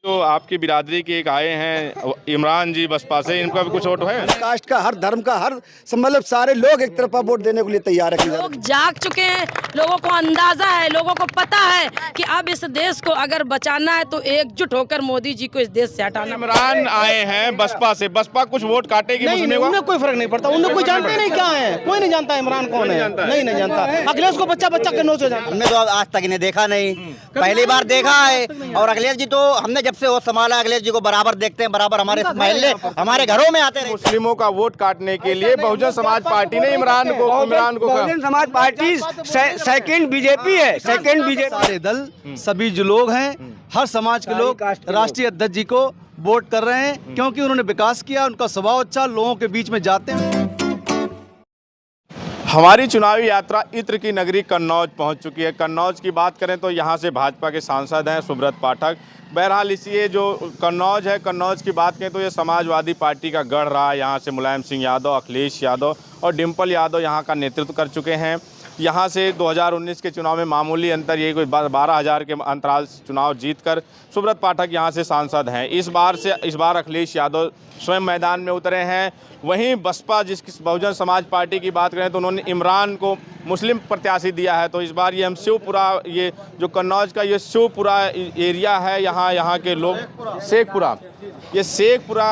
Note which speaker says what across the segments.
Speaker 1: तो आपकी बिरादरी के एक आए हैं इमरान जी बसपा से, इनका भी कुछ वोट है?
Speaker 2: कास्ट का, हर धर्म का, हर मतलब सारे लोग एक तरफा वोट देने के लिए तैयार है।
Speaker 3: लोग जाग चुके हैं, लोगों को अंदाजा है, लोगों को पता है कि अब इस देश को अगर बचाना है तो एकजुट होकर मोदी जी को इस देश से हटाना।
Speaker 1: इमरान आए हैं बसपा से, बसपा कुछ वोट काटेगी मुस्लिमों को?
Speaker 4: उन्हें कोई फर्क नहीं पड़ता, उन्हें कोई जानते नहीं क्या है, कोई नहीं जानता इमरान कौन है, नहीं जानता। अखिलेश को बच्चा के नोच हो जाता।
Speaker 5: हमने तो आज तक इन्हें देखा नहीं, पहली बार देखा है। और अखिलेश जी तो हमने जब से वो संभाला, अखिलेश जी को बराबर देखते हैं, बराबर हमारे महल्ले हमारे घरों में आते रहे।
Speaker 1: मुस्लिमों का वोट काटने के लिए बहुजन समाज पार्टी ने इमरान को
Speaker 2: Bahujan Samaj party second BJP है, सेकंड बीजेपी।
Speaker 4: सारे दल, सभी जो लोग हैं, हर समाज के लोग राष्ट्रीय अध्यक्ष जी को वोट कर रहे हैं, क्योंकि उन्होंने विकास किया, उनका स्वभाव अच्छा, लोगों के बीच में जाते हैं।
Speaker 1: हमारी चुनावी यात्रा इत्र की नगरी कन्नौज पहुंच चुकी है। कन्नौज की बात करें तो यहां से भाजपा के सांसद हैं सुब्रत पाठक। बहरहाल इसी जो कन्नौज है, कन्नौज की बात करें तो ये समाजवादी पार्टी का गढ़ रहा है। यहाँ से मुलायम सिंह यादव, अखिलेश यादव और डिम्पल यादव यहाँ का नेतृत्व कर चुके हैं। यहाँ से 2019 के चुनाव में मामूली अंतर, ये कोई 12,000 के अंतराल से चुनाव जीतकर सुब्रत पाठक यहाँ से सांसद हैं। इस बार अखिलेश यादव स्वयं मैदान में उतरे हैं। वहीं बसपा, जिसकी बहुजन समाज पार्टी की बात करें तो उन्होंने इमरान को मुस्लिम प्रत्याशी दिया है। तो इस बार ये हम शिवपुरा, ये जो कन्नौज का ये शिवपुरा एरिया है, यहाँ के लोग शेखपुरा, ये शेखपुरा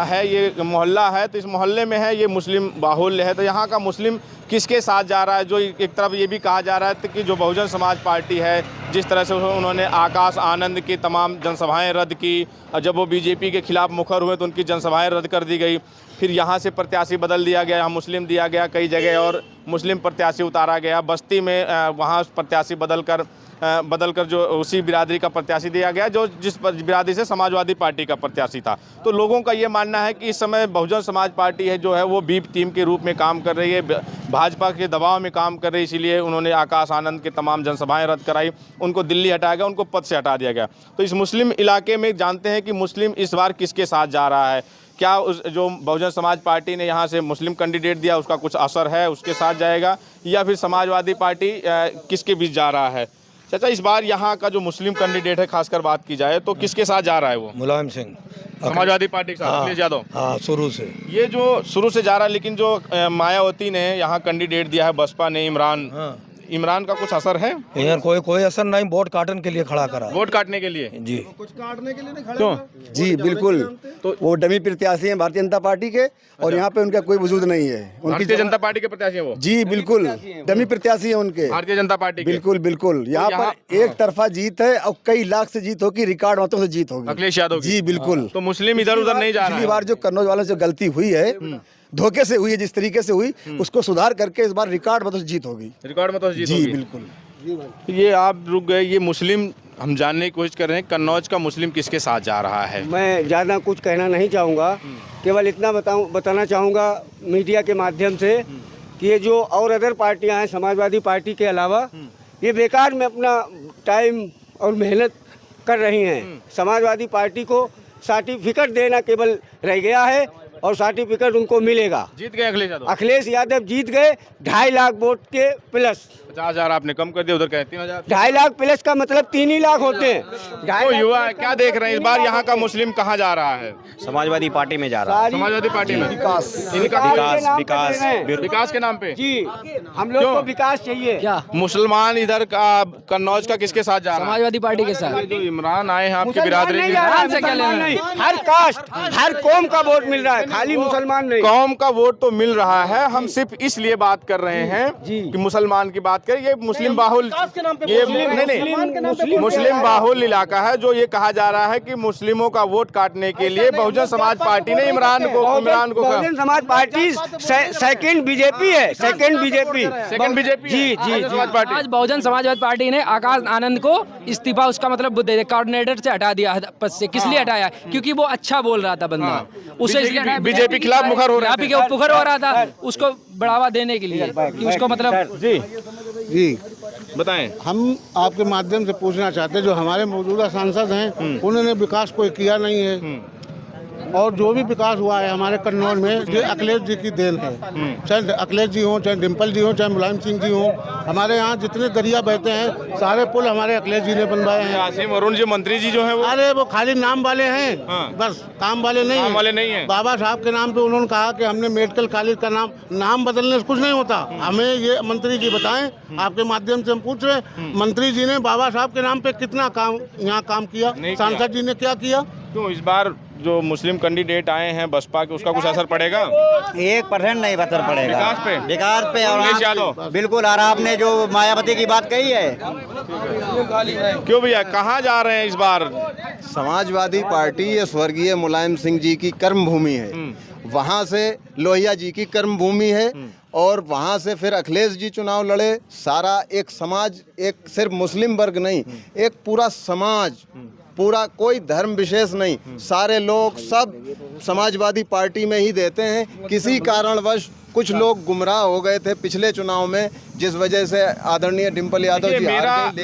Speaker 1: है, ये मोहल्ला है। तो इस मोहल्ले में है, ये मुस्लिम बाहुल्य है। तो यहाँ का मुस्लिम किसके साथ जा रहा है? जो एक तरफ ये भी कहा जा रहा है कि जो बहुजन समाज पार्टी है, जिस तरह से उन्होंने आकाश आनंद की तमाम जनसभाएं रद्द की, और जब वो बीजेपी के खिलाफ मुखर हुए तो उनकी जनसभाएं रद्द कर दी गई। फिर यहाँ से प्रत्याशी बदल दिया गया, यहाँ मुस्लिम दिया गया कई जगह, और मुस्लिम प्रत्याशी उतारा गया। बस्ती में वहाँ प्रत्याशी बदल कर जो उसी बिरादरी का प्रत्याशी दिया गया, जो जिस बिरादरी से समाजवादी पार्टी का प्रत्याशी था। तो लोगों का ये मानना है कि इस समय बहुजन समाज पार्टी है जो है वो बी टीम के रूप में काम कर रही है, भाजपा के दबाव में काम कर रही है। इसीलिए उन्होंने आकाश आनंद के तमाम जनसभाएं रद्द कराई, उनको दिल्ली हटाया गया, उनको पद से हटा दिया गया। तो इस मुस्लिम इलाके में जानते हैं कि मुस्लिम इस बार किसके साथ जा रहा है। क्या उस जो बहुजन समाज पार्टी ने यहाँ से मुस्लिम कैंडिडेट दिया उसका कुछ असर है, उसके साथ जाएगा, या फिर समाजवादी पार्टी किसके बीच जा रहा है? चाचा, इस बार यहाँ का जो मुस्लिम कैंडिडेट है, खासकर बात की जाए तो किसके साथ जा रहा है वो?
Speaker 6: मुलायम सिंह,
Speaker 1: समाजवादी पार्टी के साथ, अखिलेश यादव।
Speaker 6: हाँ, शुरू से
Speaker 1: ये जो शुरू से जा रहा है, लेकिन जो मायावती ने यहाँ कैंडिडेट दिया है बसपा ने, इमरान का कुछ असर है?
Speaker 6: यार कोई असर नहीं, वोट काटने के लिए खड़ा करा।
Speaker 1: वोट काटने के लिए?
Speaker 6: जी,
Speaker 4: कुछ काटने के लिए नहीं खड़े।
Speaker 1: क्यों?
Speaker 2: जी बिल्कुल, तो वो डमी प्रत्याशी हैं भारतीय जनता पार्टी के, और यहाँ पे उनका कोई वजूद नहीं है।
Speaker 1: भारतीय जनता पार्टी के प्रत्याशी है वो?
Speaker 2: जी बिल्कुल, डमी प्रत्याशी है उनके,
Speaker 1: भारतीय जनता पार्टी के।
Speaker 2: बिल्कुल। यहाँ पर एक तरफा जीत है और कई लाख से जीत होगी, रिकॉर्ड मतों से जीत होगी
Speaker 1: अखिलेश यादव की।
Speaker 2: जी बिल्कुल।
Speaker 1: तो मुस्लिम इधर उधर नहीं जा रहा है।
Speaker 2: पिछली बार जो कन्नौज वालों से गलती हुई है, धोखे से हुई है, जिस तरीके से हुई, उसको सुधार करके इस बार रिकॉर्ड मतों से जीत होगी।
Speaker 1: रिकॉर्ड मतों से जीत
Speaker 2: जी
Speaker 1: होगी।
Speaker 2: बिल्कुल।
Speaker 1: ये आप रुक गए, ये मुस्लिम हम जानने की कोशिश कर रहे हैं, कन्नौज का मुस्लिम किसके साथ जा रहा है?
Speaker 7: मैं ज़्यादा कुछ कहना नहीं चाहूँगा, केवल इतना बताना चाहूँगा मीडिया के माध्यम से कि ये जो और अदर पार्टियां हैं समाजवादी पार्टी के अलावा, ये बेकार में अपना टाइम और मेहनत कर रही हैं। समाजवादी पार्टी को सर्टिफिकेट देना केवल रह गया है, और सर्टिफिकेट उनको मिलेगा।
Speaker 1: जीत गए
Speaker 7: अखिलेश यादव जीत गए 2.5 लाख वोट के प्लस।
Speaker 1: 50,000 आपने कम कर दिया, उधर कहे 3,000।
Speaker 7: 2.5 लाख प्लस का मतलब 3 ही लाख होते हैं।
Speaker 1: तो युवा क्या देख रहे हैं इस बार, यहाँ का मुस्लिम कहाँ जा रहा है?
Speaker 5: समाजवादी पार्टी में जा रहा है।
Speaker 1: समाजवादी पार्टी में
Speaker 7: विकास
Speaker 1: के नाम पे
Speaker 7: जी, हम लोग को विकास चाहिए।
Speaker 3: क्या
Speaker 1: मुसलमान इधर का कन्नौज का किसके साथ जा रहा है?
Speaker 3: समाजवादी पार्टी के साथ।
Speaker 1: जो इमरान आए हैं आपकी बिरादरी
Speaker 7: नहीं
Speaker 1: के,
Speaker 7: जा रहा है, मुसलमान नहीं, हर कास्ट हर कौम का वोट मिल रहा है, खाली मुसलमान नहीं।
Speaker 1: कौम का वोट तो मिल रहा है। हम सिर्फ इसलिए बात कर रहे हैं कि मुसलमान की बात करें, ये मुस्लिम बाहुल, ये नहीं मुस्लिम बाहुल इलाका है। जो ये कहा जा रहा है कि मुस्लिमों का वोट काटने के लिए बहुजन समाज पार्टी ने इमरान को
Speaker 7: Bahujan Samaj party second BJP है, सेकंड बीजेपी
Speaker 1: जी
Speaker 3: आज बहुजन समाजवादी पार्टी ने आकाश आनंद को इस्तीफा, उसका मतलब कोऑर्डिनेटर से हटा दिया पद से। किस लिए हटाया? क्योंकि वो अच्छा बोल रहा था बंदा, उसे इसलिए
Speaker 1: बीजेपी खिलाफ मुखर हो रहा
Speaker 3: था, उसको बढ़ावा देने के लिए कि उसको मतलब।
Speaker 4: जी
Speaker 1: बताएं।
Speaker 4: हम आपके माध्यम से पूछना चाहते हैं, जो हमारे मौजूदा सांसद हैं उन्होंने विकास कोई किया नहीं है,
Speaker 8: और जो भी विकास हुआ है हमारे कन्नौज में ये अखिलेश जी की देन है। चाहे अखिलेश जी हों, चाहे डिम्पल जी हों, चाहे मुलायम सिंह जी हों, हमारे यहाँ जितने दरिया बहते हैं सारे पुल हमारे अखिलेश जी ने बनवाए हैं।
Speaker 1: आसिम अरुण जी मंत्री जी जो है वो
Speaker 8: अरे वो खाली नाम वाले हैं, बस काम वाले नहीं
Speaker 1: काम वाले नहीं हैं।
Speaker 8: बाबा साहब के नाम पे उन्होंने कहा कि हमने मेडिकल कॉलेज का नाम बदलने से कुछ नहीं होता। हमें ये मंत्री जी बताएं, आपके माध्यम से हम पूछ रहे हैं, मंत्री जी ने बाबा साहब के नाम पे कितना काम यहाँ काम किया, सांसद जी ने क्या किया?
Speaker 1: क्यों इस बार जो मुस्लिम कैंडिडेट आए हैं बसपा के, उसका कुछ असर पड़ेगा?
Speaker 5: 1% नहीं असर पड़ेगा विकास पे। और
Speaker 1: अखिलेश यादव
Speaker 5: बिल्कुल। और आपने जो मायावती की बात कही है,
Speaker 1: क्यों भैया कहाँ जा रहे हैं इस बार?
Speaker 9: समाजवादी पार्टी ये स्वर्गीय मुलायम सिंह जी की कर्म भूमि है, वहाँ से लोहिया जी की कर्म भूमि है, और वहाँ से फिर अखिलेश जी चुनाव लड़े। सारा एक समाज, एक सिर्फ मुस्लिम वर्ग नहीं, एक पूरा समाज, पूरा कोई धर्म विशेष नहीं, सारे लोग सब समाजवादी पार्टी में ही देते हैं। किसी कारणवश कुछ लोग गुमराह हो गए थे पिछले चुनाव में, जिस वजह से आदरणीय डिम्पल यादव जी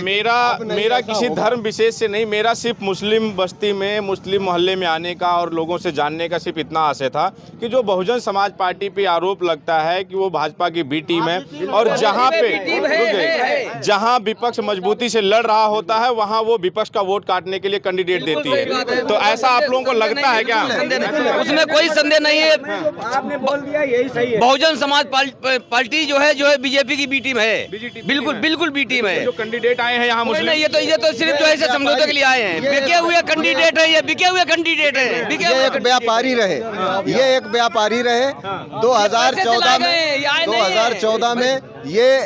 Speaker 1: मेरा किसी धर्म विशेष से नहीं, मेरा सिर्फ मुस्लिम बस्ती में, मुस्लिम मोहल्ले में आने का और लोगों से जानने का सिर्फ इतना आशय था कि जो बहुजन समाज पार्टी पे आरोप लगता है कि वो भाजपा की बी टीम है, और जहां विपक्ष मजबूती से लड़ रहा होता है वहां वो विपक्ष का वोट काटने के लिए कैंडिडेट देती है। तो ऐसा आप लोगों को लगता है क्या?
Speaker 3: उसमें कोई संदेह नहीं है।
Speaker 7: आपने बोल दिया, यही सही है।
Speaker 3: बहुजन समाज पार्टी जो है बीजेपी की बी टीम है, बिल्कुल बी टीम है।
Speaker 1: जो कैंडिडेट आए हैं यहाँ मुस्लिम,
Speaker 3: ये तो सिर्फ जो है समझौते के लिए आए हैं। बिके हुए कैंडिडेट है, ये बिके हुए कैंडिडेट है।
Speaker 9: ये एक व्यापारी रहे, ये एक व्यापारी रहे। 2014 में ये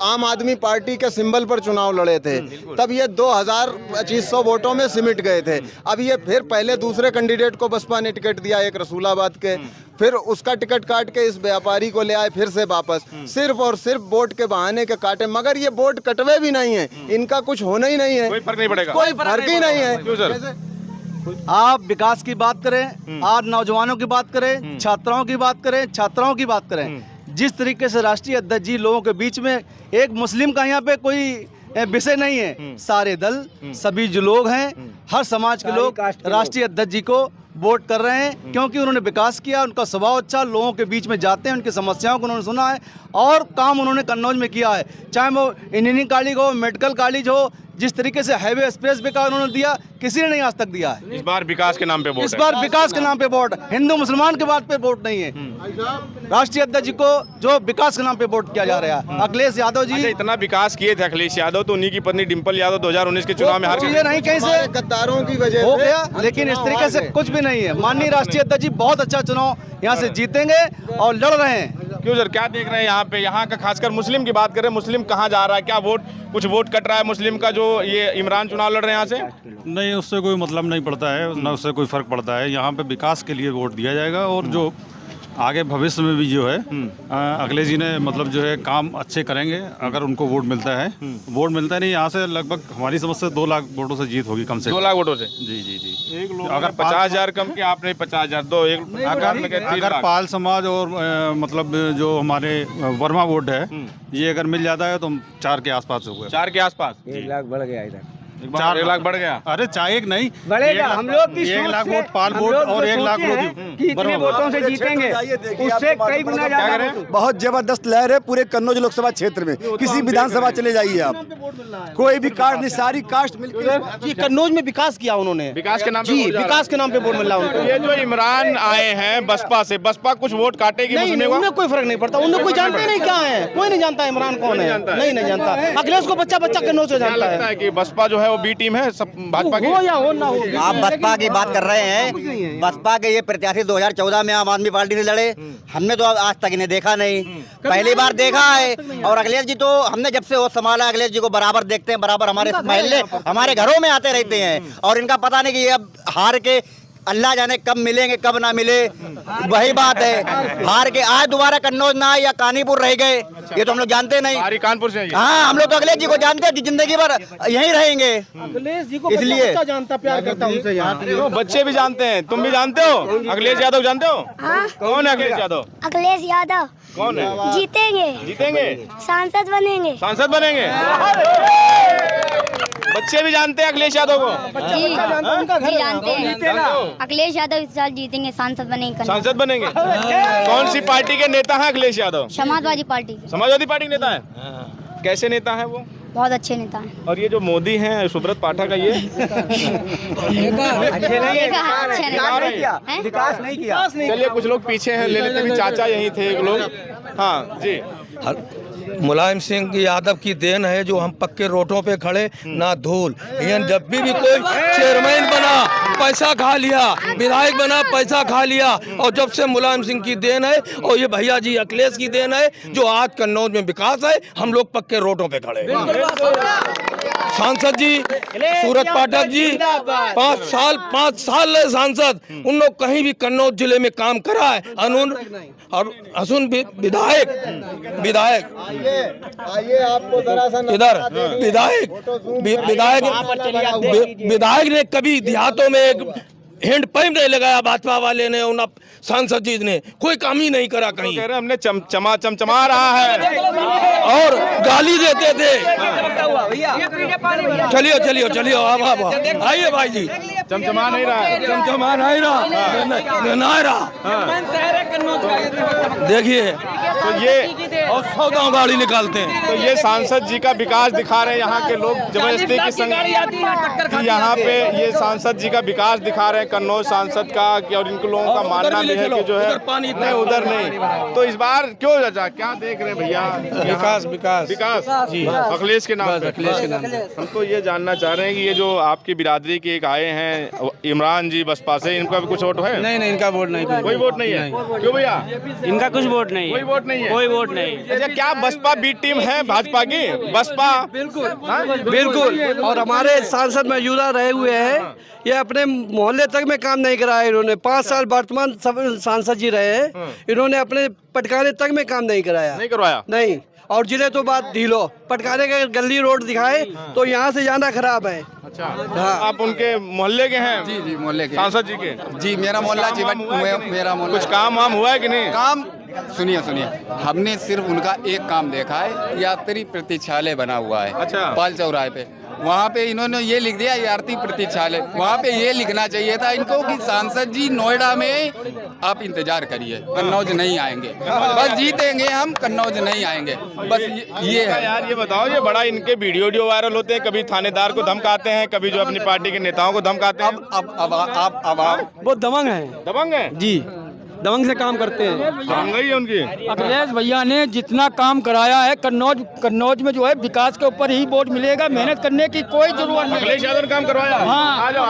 Speaker 9: आम आदमी पार्टी के सिंबल पर चुनाव लड़े थे, तब ये 2500 वोटों में सिमट गए थे। अब ये फिर पहले दूसरे कैंडिडेट को बसपा ने टिकट दिया, एक रसूलाबाद के, फिर उसका टिकट काट के इस व्यापारी को ले आए फिर से वापस, सिर्फ और सिर्फ वोट के बहाने के काटे। मगर ये वोट कटवे भी नहीं है, इनका कुछ होना ही नहीं है,
Speaker 1: कोई फर्क नहीं पड़ेगा,
Speaker 9: कोई फर्क ही नहीं है।
Speaker 1: क्यों सर?
Speaker 4: आप विकास की बात करें, आज नौजवानों की बात करें, छात्राओं की बात करें, छात्राओं की बात करें, जिस तरीके से राष्ट्रीय अध्यक्ष जी लोगों के बीच में, एक मुस्लिम का यहाँ पे कोई विषय नहीं है, सारे दल, सभी जो लोग हैं, हर समाज के लोग राष्ट्रीय अध्यक्ष जी को वोट कर रहे हैं, क्योंकि उन्होंने विकास किया, उनका स्वभाव अच्छा, लोगों के बीच में जाते हैं, उनकी समस्याओं को उन्होंने सुना है और काम उन्होंने कन्नौज में किया है। चाहे वो इंजीनियरिंग कॉलेज हो, मेडिकल कॉलेज हो, जिस तरीके से हाईवे एक्सप्रेस वे का उन्होंने दिया, किसी ने नहीं आज तक दिया है।
Speaker 1: इस बार विकास के नाम पे वोट,
Speaker 4: इस बार विकास के नाम पे वोट, हिंदू मुसलमान के बात पे वोट नहीं है। राष्ट्रीय अध्यक्ष जी को जो विकास के नाम पे वोट किया जा रहा है। अखिलेश यादव जी
Speaker 1: इतना विकास किए थे अखिलेश यादव, तो उन्हीं की पत्नी डिम्पल यादव 2019 के चुनाव में हार गए।
Speaker 4: नहीं कहीं से
Speaker 9: गद्दारों की वजह
Speaker 4: हो गया, लेकिन इस तरीके से कुछ भी नहीं है। माननीय राष्ट्रीय अध्यक्ष जी बहुत अच्छा चुनाव यहाँ से जीतेंगे और लड़ रहे हैं।
Speaker 1: क्यों सर, क्या देख रहे हैं यहाँ पे? यहाँ का खासकर मुस्लिम की बात करें, मुस्लिम कहाँ जा रहा है? क्या कुछ वोट कट रहा है मुस्लिम का, जो ये इमरान चुनाव लड़ रहे हैं यहाँ से?
Speaker 10: नहीं, उससे कोई मतलब नहीं पड़ता है, न उससे कोई फर्क पड़ता है। यहाँ पे विकास के लिए वोट दिया जाएगा, और जो आगे भविष्य में भी जो है अखिलेश जी ने मतलब जो है काम अच्छे करेंगे अगर उनको वोट मिलता है। वोट मिलता है नहीं, यहाँ से लगभग हमारी समझ से 2 लाख वोटों से जीत होगी, कम से
Speaker 1: 2 लाख वोटों से।
Speaker 10: जी।
Speaker 1: अगर 50,000 कम किया आपने, 50,000 दो,
Speaker 10: अगर पाल समाज और मतलब जो हमारे वर्मा वोट है, ये अगर मिल जाता है तो हम 4 के आसपास हो गए।
Speaker 1: 4 के आसपास
Speaker 7: 1 लाख बढ़ गया इधर।
Speaker 1: 1 लाख बढ़ गया।
Speaker 10: अरे चाहे एक नहीं
Speaker 7: बढ़ेगा, हम लोग की
Speaker 10: 1 लाख वोट पाल वोट और 1 लाख
Speaker 7: कितने वोटों से जीतेंगे, उससे कई गुना ज्यादा।
Speaker 2: बहुत जबरदस्त लहर है पूरे कन्नौज लोकसभा क्षेत्र में। किसी विधानसभा चले जाइए आप, कोई भी कास्ट नहीं, सारी कास्ट मिलकर
Speaker 6: कन्नौज में विकास किया उन्होंने,
Speaker 1: विकास के नाम
Speaker 6: जी, विकास के नाम पे वोट मिला उनको।
Speaker 1: ये जो इमरान आए हैं बसपा से, बसपा कुछ वोट काटेगी मुस्लिम को?
Speaker 6: उन्हें कोई फर्क नहीं पड़ता, उन्हें कोई जानते नहीं क्या है, कोई नहीं जानता इमरान कौन है, नहीं जानता। अखिलेश को बच्चा कन्नौज से जानता है
Speaker 1: कि बसपा जो है वो बी टीम है, सब भाजपा की
Speaker 6: हो या हो ना हो।
Speaker 5: आप बसपा की बात कर रहे हैं, बसपा के ये प्रत्याशी 2014 में आम आदमी पार्टी से लड़े, हमने तो आज तक इन्हें देखा नहीं, पहली बार देखा है। और अखिलेश जी तो हमने जब से वो संभाला, अखिलेश जी को बराबर देखते हैं, बराबर हमारे महल्ले, हमारे घरों में आते रहते हैं। और इनका पता नहीं कि ये अब हार के अल्लाह जाने कब मिलेंगे कब ना मिले, वही बात है। हार के आज दोबारा कन्नौज ना आए या कानीपुर रह गए, ये तो हम लोग जानते नहीं।
Speaker 1: कानपुर से
Speaker 5: हाँ, हम लोग तो अखिलेश जी को जानते हैं, जिंदगी भर यहीं रहेंगे।
Speaker 6: अखिलेश जी को
Speaker 5: इसलिए
Speaker 6: बच्चा जानता, प्यार करता उनसे यार।
Speaker 1: बच्चे भी जानते हैं, तुम भी जानते हो अखिलेश यादव? जानते हो कौन है अखिलेश यादव?
Speaker 11: अखिलेश यादव
Speaker 1: कौन है?
Speaker 11: जीतेंगे,
Speaker 1: जीतेंगे,
Speaker 11: सांसद बनेंगे।
Speaker 1: सांसद बनेंगे। बच्चे भी जानते हैं अखिलेश यादव को?
Speaker 11: जी जानते हैं। अखिलेश यादव इस साल जीतेंगे, सांसद बनेंगे।
Speaker 1: सांसद बनेंगे? कौन सी पार्टी के नेता हैं अखिलेश यादव?
Speaker 11: समाजवादी पार्टी।
Speaker 1: समाजवादी पार्टी के नेता है? कैसे नेता है वो?
Speaker 11: बहुत अच्छे नेता हैं।
Speaker 1: और ये जो मोदी हैं सुब्रत पाठक है, ये
Speaker 7: विकास नहीं किया।
Speaker 1: चलिए कुछ लोग पीछे हैं, ले लेते भी। चाचा यही थे एक लोग। हाँ जी।
Speaker 12: मुलायम सिंह यादव की देन है जो हम पक्के रोडों पे खड़े ना धूल। जब भी कोई चेयरमैन बना पैसा खा लिया, विधायक बना पैसा खा लिया, और जब से मुलायम सिंह की देन है और ये भैया जी अखिलेश की देन है जो आज कन्नौज में विकास है, हम लोग पक्के रोडों पे खड़े। सांसद जी सूरत पाठक जी 5 साल रहे सांसद, उन लोग कहीं भी कन्नौज जिले में काम करा है। असून विधायक
Speaker 9: आपको
Speaker 12: इधर विधायक ने कभी देहातों में एक हैंड पंप नहीं लगाया भाजपा वाले ने, उन सांसद जी ने कोई काम ही नहीं करा कहीं।
Speaker 1: कह रहे हमने चमचमा रहा है
Speaker 12: और गाली देते थे। चलिए आप आइए भाई जी।
Speaker 1: चमचमा नहीं रहा है,
Speaker 12: देखिए
Speaker 1: तो ये
Speaker 12: और 100 गाड़ी निकालते हैं।
Speaker 1: तो ये सांसद जी का विकास दिखा रहे हैं यहाँ के लोग जबरदस्ती की संग यहाँ पे ये सांसद जी का विकास दिखा रहे हैं कन्नौज सांसद का, और इनको लोगों का मानना भी है कि जो है नहीं उधर नहीं। तो इस बार क्यों चाचा क्या देख रहे हैं भैया? विकास जी अखिलेश के नाम पे। हम तो ये जानना चाह रहे हैं कि ये जो आपकी बिरादरी के एक आए हैं इमरान जी बसपा से, इनका भी कुछ वोट है?
Speaker 6: नहीं, इनका वोट नहीं।
Speaker 1: कोई वोट नहीं है? क्यों भैया?
Speaker 6: इनका कुछ वोट नहीं।
Speaker 1: कोई वोट नहीं है?
Speaker 6: कोई वोट नहीं।
Speaker 1: अच्छा, क्या बसपा बी टीम है भाजपा की? बसपा
Speaker 6: बिल्कुल। और हमारे सांसद मौजूदा रहे हुए हैं, ये अपने मोहल्ले तक में काम नहीं कराया इन्होंने। 5 साल वर्तमान सांसद जी रहे हैं, इन्होंने अपने पटकाने तक में काम नहीं कराया।
Speaker 1: नहीं करवाया?
Speaker 6: नहीं। और जिले तो बात ढीलो, पटकाने के गली रोड दिखाए तो यहाँ से जाना खराब है।
Speaker 1: अच्छा हाँ। आप उनके मोहल्ले के हैं?
Speaker 13: जी मोहल्ले के
Speaker 1: सांसद जी के?
Speaker 13: जी मेरा मोहल्ला मेरा मोहल्ला।
Speaker 1: कुछ काम वाम हुआ है कि नहीं?
Speaker 13: काम सुनिए हमने सिर्फ उनका एक काम देखा है, यात्री प्रतीक्षालय बना हुआ है।
Speaker 1: अच्छा।
Speaker 13: पाल चौराहे पे, वहाँ पे इन्होंने ये लिख दिया यात्री प्रतीक्षालय। वहाँ पे ये लिखना चाहिए था इनको कि सांसद जी नोएडा में आप इंतजार करिए, कन्नौज नहीं आएंगे। बस जीतेंगे हम, कन्नौज नहीं आएंगे, बस ये है।
Speaker 1: यार ये बताओ, ये बड़ा इनके वीडियो वायरल होते हैं, कभी थानेदार को धमकाते हैं, कभी जो अपनी पार्टी के नेताओं को धमकाते हैं।
Speaker 6: अब वो दबंग है।
Speaker 1: दबंग है
Speaker 6: जी, दबंग से काम करते हैं।
Speaker 1: दबंगई है उनकी।
Speaker 3: अखिलेश भैया ने जितना काम कराया है कन्नौज में जो है विकास के ऊपर ही वोट मिलेगा, मेहनत करने की कोई जरूरत नहीं।
Speaker 1: अखिलेश यादव ने काम करवाया?
Speaker 3: हाँ।
Speaker 1: आ जाओ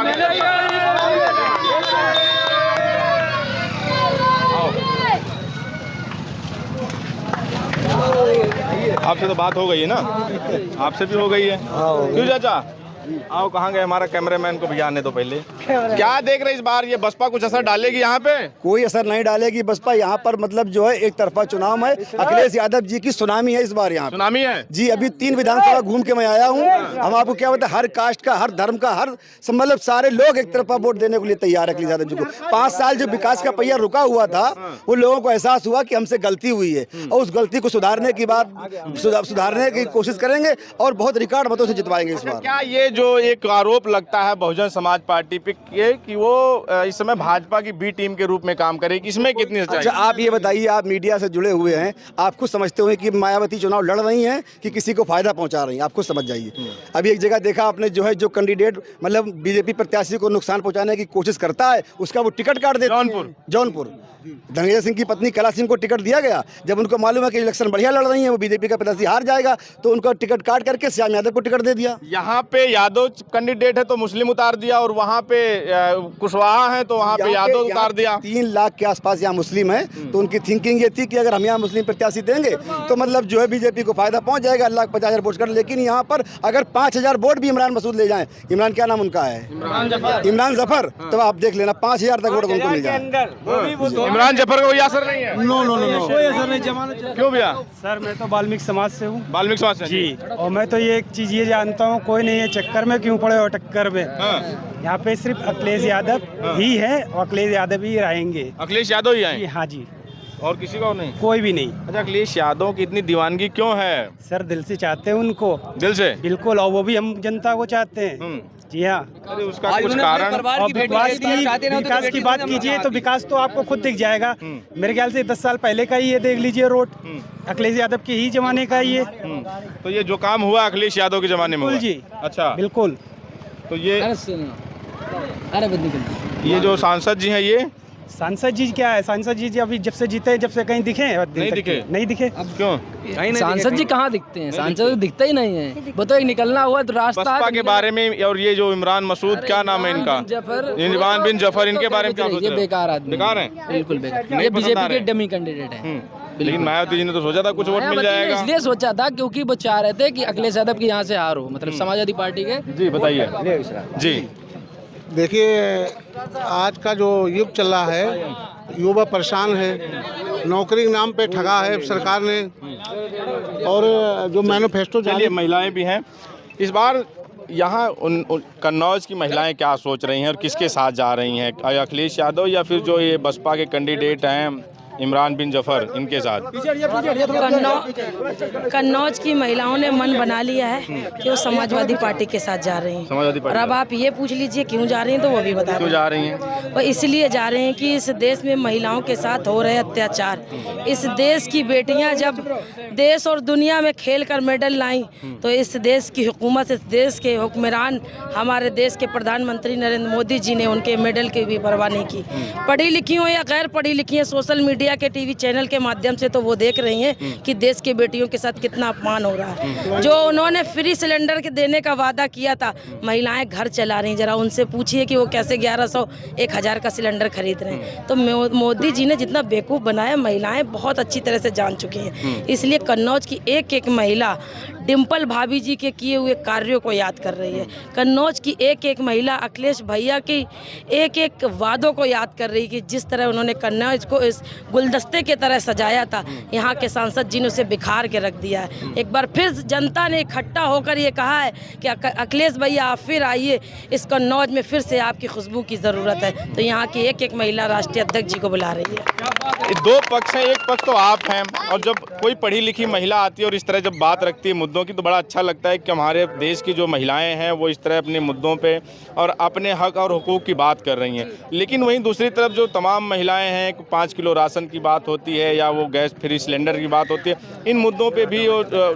Speaker 1: आपसे तो बात हो गई है ना? आपसे भी हो गई है। क्यों चाचा? आओ, कहाँ गए हमारा कैमरामैन को भैया आने दो पहले। क्या देख रहे इस बार ये बसपा कुछ असर डालेगी यहाँ पे?
Speaker 2: कोई असर नहीं डालेगी बसपा यहाँ पर, मतलब जो है एक तरफा चुनाव है। अखिलेश यादव जी की सुनामी है इस बार यहाँ।
Speaker 1: सुनामी है
Speaker 2: जी। अभी 3 विधानसभा घूम के मैं आया हूँ। हम आपको क्या बताए, हर कास्ट का, हर धर्म का, हर मतलब सारे लोग एक तरफा वोट देने के लिए तैयार है अखिलेश यादव जी को। 5 साल जो विकास का पहिया रुका हुआ था, वो लोगों को एहसास हुआ कि हमसे गलती हुई है, और उस गलती को सुधारने की सुधारने की कोशिश करेंगे और बहुत रिकॉर्ड मतों से जितवाएंगे इस बार।
Speaker 1: क्या ये जो एक आरोप लगता है बहुजन समाज पार्टी पे कि वो इस समय भाजपा की बी टीम के रूप में काम करेगी, इसमें कितनी सच्चाई?
Speaker 2: अच्छा आप ये बताइए, आप मीडिया से जुड़े हुए हैं, आप खुद समझते हो कि मायावती चुनाव लड़ रही हैं कि किसी को फायदा पहुंचा रही हैं? आप खुद समझ जाइए। अभी एक जगह देखा आपने, जो है जो कैंडिडेट मतलब बीजेपी प्रत्याशी को नुकसान पहुंचाने की कोशिश करता है, उसका वो टिकट काट देता है। जौनपुर धनंजय सिंह की पत्नी कला सिंह को टिकट दिया गया, जब उनको मालूम है कि इलेक्शन बढ़िया लड़ रही है, वो बीजेपी का प्रत्याशी हार जाएगा, तो उनको टिकट काट करके श्याम यादव को टिकट दे दिया।
Speaker 1: यहाँ पे यादव कैंडिडेट है तो मुस्लिम उतार दिया, और वहाँ पे कुशवाहा है तो वहाँ पे यादव उतार दिया।
Speaker 2: 3 लाख के आसपास यहाँ मुस्लिम है, तो उनकी थिंकिंग ये थी कि अगर हम यहाँ मुस्लिम प्रत्याशी देंगे तो मतलब जो है बीजेपी को फायदा पहुँच जाएगा, 1,50,000 वोट कर। लेकिन यहाँ पर अगर 5,000 वोट भी इमरान मसूद ले जाएं, इमरान क्या नाम उनका है, इमरान जफर, तो आप देख लेना 5,000 तक वोट उनको मिल जाए।
Speaker 1: इमरान जफर का कोई असर नहीं है?
Speaker 6: नो कोई असर नहीं जमाना चाहिए।
Speaker 1: क्यों भैया?
Speaker 6: सर मैं तो वाल्मीकि समाज से हूँ।
Speaker 1: वाल्मीकि समाज से?
Speaker 6: जी। और मैं तो ये एक चीज़ ये जानता हूँ, कोई नहीं है चक्कर में क्यों पड़े हो टक्कर में। यहाँ पे सिर्फ अखिलेश यादव ही है और अखिलेश यादव ही रहेंगे।
Speaker 1: अखिलेश यादव ही आए?
Speaker 6: हाँ जी।
Speaker 1: और किसी को नहीं?
Speaker 7: कोई भी नहीं।
Speaker 1: अच्छा, अखिलेश यादव की इतनी दीवानगी क्यों है?
Speaker 7: सर दिल से चाहते हैं उनको,
Speaker 1: दिल से?
Speaker 7: बिल्कुल, और वो भी हम जनता को चाहते हैं। जी हाँ।
Speaker 1: अरे उसका कुछ कारण?
Speaker 7: और विकास की बात कीजिए तो विकास तो आपको खुद दिख जाएगा। मेरे ख्याल से 10 साल पहले का ही ये देख लीजिए रोड, अखिलेश यादव के ही जमाने का ये।
Speaker 1: तो ये जो काम हुआ अखिलेश यादव के जमाने में हुआ?
Speaker 7: जी।
Speaker 1: अच्छा,
Speaker 7: बिल्कुल।
Speaker 1: तो ये ये जो सांसद जी हैं, ये
Speaker 7: सांसद जी क्या है, सांसद जी अभी जब से जीते, जब से कहीं दिखे?
Speaker 1: नहीं दिखे।
Speaker 7: नहीं दिखे।
Speaker 1: अब क्यों?
Speaker 3: सांसद जी कहाँ दिखते हैं? सांसद दिखते ही नहीं है। वो तो एक निकलना हुआ तो रास्ता
Speaker 1: बसपा के बारे में, और ये जो इमरान मसूद, क्या नाम है इनका? इमरान बिन जफर, इनके बारे में क्या सोच रहे हो?
Speaker 3: ये बेकार आदमी,
Speaker 1: बेकार है,
Speaker 3: बिल्कुल बेकार। ये बीजेपी के डमी कैंडिडेट है।
Speaker 1: लेकिन मायावती जी ने तो सोचा था कुछ वोट मिल जाएगा।
Speaker 3: इसलिए सोचा था क्योंकि वो चाह रहे थे कि अखिलेश यादव की यहाँ से हार हो, मतलब समाजवादी पार्टी के।
Speaker 1: जी बताइए। जी
Speaker 8: देखिए, आज का जो युग चल रहा है, युवा परेशान है, नौकरी के नाम पे ठगा है सरकार ने, और जो मैनिफेस्टो
Speaker 1: चलिए, महिलाएं भी हैं इस बार यहाँ। कन्नौज की महिलाएं क्या सोच रही हैं और किसके साथ जा रही हैं? अखिलेश यादव या फिर जो ये बसपा के कैंडिडेट हैं इमरान बिन जफर, इनके साथ?
Speaker 14: कन्नौज की महिलाओं ने मन बना लिया है कि वो समाजवादी पार्टी के साथ जा रही हैं।
Speaker 1: समाजवादी पार्टी।
Speaker 14: और अब आप ये पूछ लीजिए क्यों जा रही हैं, तो वो भी बता।
Speaker 1: क्यों जा रही हैं?
Speaker 14: वो इसलिए जा रहे हैं कि इस देश में महिलाओं के साथ हो रहे अत्याचार, इस देश की बेटियां जब देश और दुनिया में खेल कर मेडल लाई, तो इस देश की हुकूमत, इस देश के हुक्मरान, हमारे देश के प्रधानमंत्री नरेंद्र मोदी जी ने उनके मेडल की भी परवाह नहीं की। पढ़ी लिखी हो या गैर पढ़ी लिखी है, सोशल मीडिया के टीवी चैनल के माध्यम से तो वो देख रही हैं कि देश की बेटियों के साथ कितना अपमान हो रहा है। जो उन्होंने फ्री सिलेंडर के देने का वादा किया था, महिलाएं घर चला रही हैं, जरा उनसे पूछिए कि वो कैसे 1100-1000 का सिलेंडर खरीद रहे हैं। तो मोदी जी ने जितना बेवकूफ़ बनाया, महिलाएं बहुत अच्छी तरह से जान चुकी हैं। इसलिए कन्नौज की एक एक महिला डिम्पल भाभी जी के किए हुए कार्यों को याद कर रही है। कन्नौज की एक एक महिला अखिलेश भैया की एक एक वादों को याद कर रही है कि जिस तरह उन्होंने कन्नौज को इस गुलदस्ते की तरह सजाया था, यहाँ के सांसद जी ने उसे बिखार के रख दिया है। एक बार फिर जनता ने इकट्ठा होकर ये कहा है कि अखिलेश भैया आप फिर आइए, इस कन्नौज में फिर से आपकी खुशबू की ज़रूरत है। तो यहाँ की एक एक महिला राष्ट्रीय अध्यक्ष जी को बुला रही है।
Speaker 1: दो पक्ष हैं, एक पक्ष तो आप हैं, और जब कोई पढ़ी लिखी महिला आती है और इस तरह जब बात रखती है मुद्दों की, तो बड़ा अच्छा लगता है कि हमारे देश की जो महिलाएं हैं वो इस तरह अपने मुद्दों पे और अपने हक और हुकूक की बात कर रही हैं। लेकिन वहीं दूसरी तरफ जो तमाम महिलाएं हैं, 5 किलो राशन की बात होती है या वो गैस फ्री सिलेंडर की बात होती है, इन मुद्दों पे भी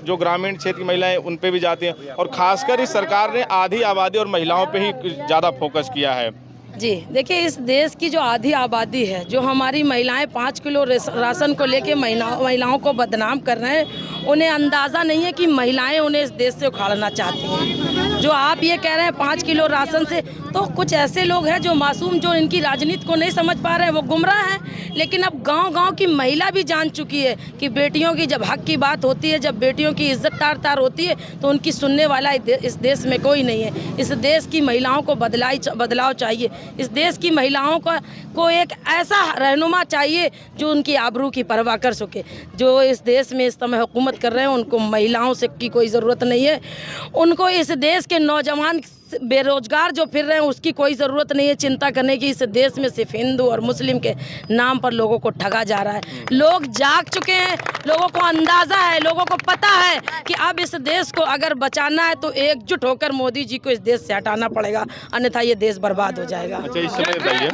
Speaker 1: जो ग्रामीण क्षेत्र की महिलाएं उन पे भी जाती हैं, और ख़ासकर इस सरकार ने आधी आबादी और महिलाओं पे ही ज़्यादा फोकस किया है।
Speaker 14: जी देखिए, इस देश की जो आधी आबादी है, जो हमारी महिलाएं 5 किलो राशन को लेके महिलाओं को बदनाम कर रहे हैं, उन्हें अंदाज़ा नहीं है कि महिलाएं उन्हें इस देश से उखाड़ना चाहती हैं। जो आप ये कह रहे हैं 5 किलो राशन से, तो कुछ ऐसे लोग हैं जो मासूम, जो इनकी राजनीति को नहीं समझ पा रहे हैं, वो गुमराह हैं। लेकिन अब गांव-गांव की महिला भी जान चुकी है कि बेटियों की जब हक की बात होती है, जब बेटियों की इज्जत तार होती है, तो उनकी सुनने वाला इस देश में कोई नहीं है। इस देश की महिलाओं को बदलाव चाहिए। इस देश की महिलाओं को एक ऐसा रहनुमा चाहिए जो उनकी आबरू की परवाह कर सके। जो इस देश में इस समय हुकूमत कर रहे हैं, उनको महिलाओं से की कोई ज़रूरत नहीं है। उनको इस देश के नौजवान बेरोजगार जो फिर रहे हैं, उसकी कोई ज़रूरत नहीं है चिंता करने की। इस देश में सिर्फ हिंदू और मुस्लिम के नाम पर लोगों को ठगा जा रहा है। लोग जाग चुके हैं, लोगों को अंदाज़ा है, लोगों को पता है कि अब इस देश को अगर बचाना है तो एकजुट होकर मोदी जी को इस देश से हटाना पड़ेगा, अन्यथा ये देश बर्बाद हो जाएगा।
Speaker 1: अच्छा, इस समय बताइए,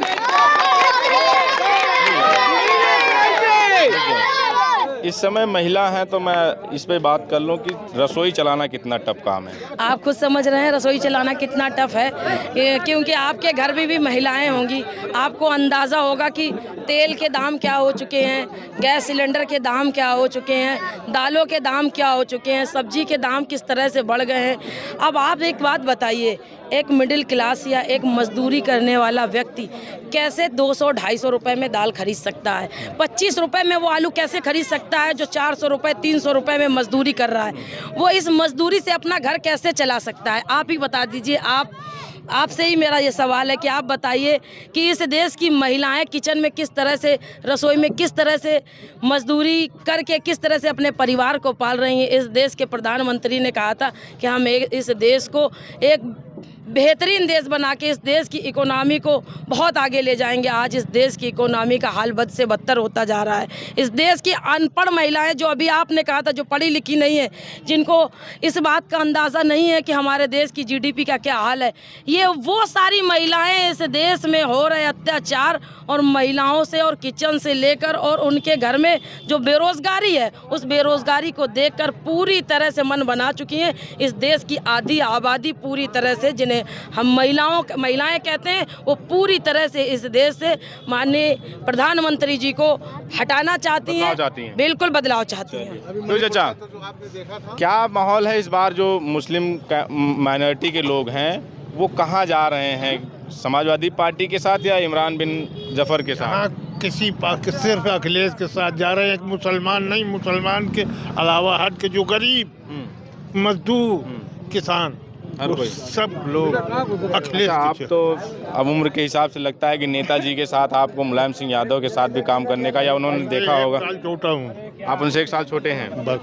Speaker 1: इस समय महिला हैं, तो मैं इस पे बात कर लूं कि रसोई चलाना कितना टफ काम है।
Speaker 14: आप खुद समझ रहे हैं रसोई चलाना कितना टफ है, क्योंकि आपके घर में भी महिलाएं होंगी। आपको अंदाज़ा होगा कि तेल के दाम क्या हो चुके हैं, गैस सिलेंडर के दाम क्या हो चुके हैं, दालों के दाम क्या हो चुके हैं, सब्जी के दाम किस तरह से बढ़ गए हैं। अब आप एक बात बताइए, एक मिडिल क्लास या एक मजदूरी करने वाला व्यक्ति कैसे 200-250 रुपए में दाल खरीद सकता है? 25 रुपए में वो आलू कैसे खरीद सकता है जो 400 रुपए 300 रुपए में मजदूरी कर रहा है? वो इस मजदूरी से अपना घर कैसे चला सकता है? आप ही बता दीजिए। आपसे ही मेरा ये सवाल है कि आप बताइए कि इस देश की महिलाएं किचन में किस तरह से, रसोई में किस तरह से मजदूरी करके किस तरह से अपने परिवार को पाल रही हैं। इस देश के प्रधानमंत्री ने कहा था कि हम इस देश को एक बेहतरीन देश बना के इस देश की इकोनॉमी को बहुत आगे ले जाएंगे। आज इस देश की इकोनॉमी का हाल बद से बदतर होता जा रहा है। इस देश की अनपढ़ महिलाएं, जो अभी आपने कहा था, जो पढ़ी लिखी नहीं है, जिनको इस बात का अंदाज़ा नहीं है कि हमारे देश की जीडीपी का क्या हाल है, ये वो सारी महिलाएं इस देश में हो रहे अत्याचार और महिलाओं से और किचन से लेकर और उनके घर में जो बेरोज़गारी है, उस बेरोज़गारी को देखकर पूरी तरह से मन बना चुकी हैं। इस देश की आधी आबादी पूरी तरह से, जिन्हें हम महिलाएं कहते हैं, वो पूरी तरह से इस देश से माननीय प्रधानमंत्री जी को हटाना चाहती हैं, बिल्कुल बदलाव चाहती हैं।
Speaker 1: तो चाचा, क्या माहौल है इस बार? जो मुस्लिम माइनॉरिटी के लोग हैं वो कहाँ जा रहे हैं? समाजवादी पार्टी के साथ या इमरान बिन जफर के साथ?
Speaker 8: सिर्फ अखिलेश के साथ जा रहे हैं। मुसलमान नहीं, मुसलमान के अलावा हट के जो गरीब, मजदूर, किसान, सब लोग अखिलेश।
Speaker 1: आप तो अब उम्र के हिसाब से लगता है कि नेताजी के साथ आपको मुलायम सिंह यादव के साथ भी काम करने का, या उन्होंने देखा होगा?
Speaker 8: छोटा हूँ।
Speaker 1: आप उनसे 1 साल छोटे हैं।
Speaker 8: बस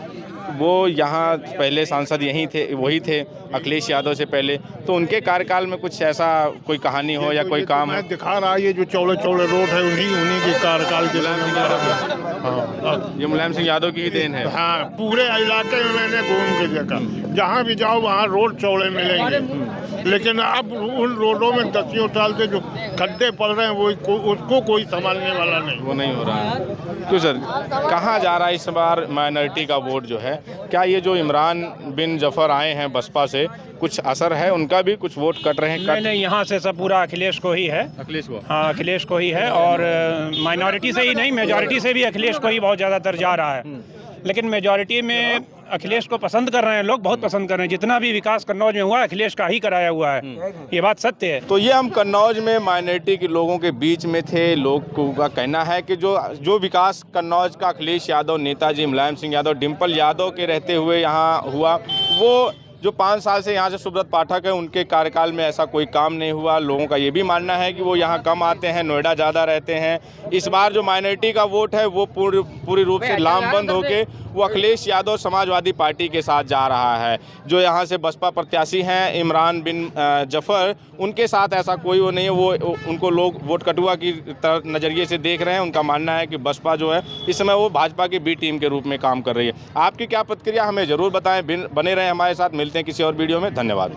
Speaker 1: वो यहाँ पहले सांसद यहीं थे, वही थे अखिलेश यादव से पहले, तो उनके कार्यकाल में कुछ ऐसा कोई कहानी हो या कोई काम
Speaker 8: मैं दिखा रहा, ये जो चौड़े चौड़े रोड है उन्हीं के कार्यकाल के।
Speaker 1: ये मुलायम सिंह यादव की ही देन है।
Speaker 8: हाँ, पूरे इलाके में मैंने घूम के देखा, जहाँ भी जाओ वहाँ रोड चौड़े मिलेंगे, लेकिन अब उन रोडों में 10 साल से जो खड्डे पड़ रहे हैं वो उसको कोई संभालने वाला नहीं,
Speaker 1: वो नहीं हो रहा है। तो सर, कहाँ जा रहा है इस बार माइनॉरिटी का वोट जो है? क्या ये जो इमरान बिन जफर आए हैं बसपा से, कुछ असर है उनका भी? कुछ वोट कट रहे हैं?
Speaker 15: नहीं, यहाँ से सब पूरा अखिलेश को ही है।
Speaker 1: अखिलेश को?
Speaker 15: हाँ, अखिलेश को ही है, और माइनॉरिटी से ही नहीं, मेजॉरिटी से भी अखिलेश को ही बहुत ज़्यादातर जा रहा है। लेकिन मेजॉरिटी में अखिलेश को पसंद कर रहे हैं लोग, बहुत पसंद कर रहे हैं। जितना भी विकास कन्नौज में हुआ अखिलेश का ही कराया हुआ है, ये बात सत्य है।
Speaker 1: तो ये हम कन्नौज में माइनॉरिटी के लोगों के बीच में थे। लोग का कहना है कि जो विकास कन्नौज का अखिलेश यादव, नेताजी मुलायम सिंह यादव, डिम्पल यादव के रहते हुए यहाँ हुआ, वो जो 5 साल से यहाँ से सुब्रत पाठक है, उनके कार्यकाल में ऐसा कोई काम नहीं हुआ। लोगों का ये भी मानना है कि वो यहाँ कम आते हैं, नोएडा ज़्यादा रहते हैं। इस बार जो माइनॉरिटी का वोट है वो पूरी रूप से लामबंद होके वो अखिलेश यादव समाजवादी पार्टी के साथ जा रहा है। जो यहाँ से बसपा प्रत्याशी हैं इमरान बिन जफर, उनके साथ ऐसा कोई वो नहीं है। वो उनको लोग वोट कटुआ की नज़रिए से देख रहे हैं। उनका मानना है कि बसपा जो है इस समय वो भाजपा की बी टीम के रूप में काम कर रही है। आपकी क्या प्रतिक्रिया, हमें ज़रूर बताएं। बने रहें हमारे साथ। मिलते हैं किसी और वीडियो में। धन्यवाद।